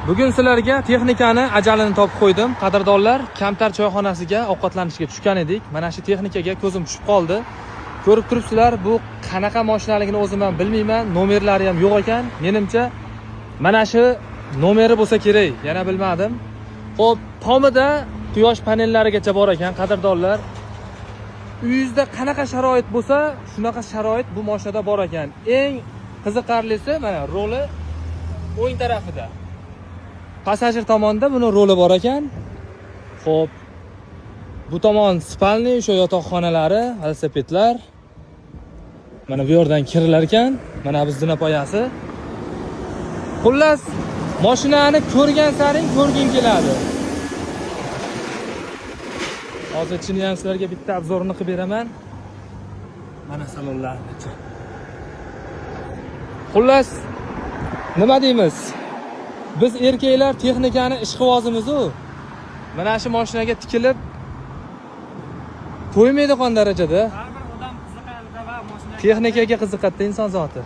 Bugun sizlarga texnikani ajalini topib qo'ydim. Qadrdonlar, Kamtar choyxonasiga ovqatlanishga tushgan edik. Mana shu texnikaga ko'zim tushib qoldi. Ko'rib turibsizlar, bu qanaqa mashinaligini o'zim ham bilmayman. Nomerlari ham yo'q ekan. Menimcha mana shu nomeri bo'lsa kerak. Yana bilmadim. Xo'p, tomida quyosh panellarigacha bor ekan, qadrdonlar. Uyingizda qanaqa sharoit bo'lsa, shunaqa sharoit bu mashinada bor ekan. Eng qiziqarlisi mana roli o'ng tarafida. Passajir tomonda buni roli bor ekan. Xo'p. Bu tomon spalniy, o'sha yotoqxonalari, velosipedlar. Mana bu yerdan kirilar ekan. Mana biz dinapoyasi. Xullas, mashinani ko'rgan saring ko'rging keladi. Hozir ichini ham sizlarga bitta obzorini qilib beraman. Mana salonlarni. Xullas, nima deymiz? Biz erkaklar texnikani ishqibozimiz-ku. Mana shu mashinaga tikilib to'ymaydigan darajada. Har bir odam qiziqadi va mashinaga Texnikaga qiziqadi inson zoti.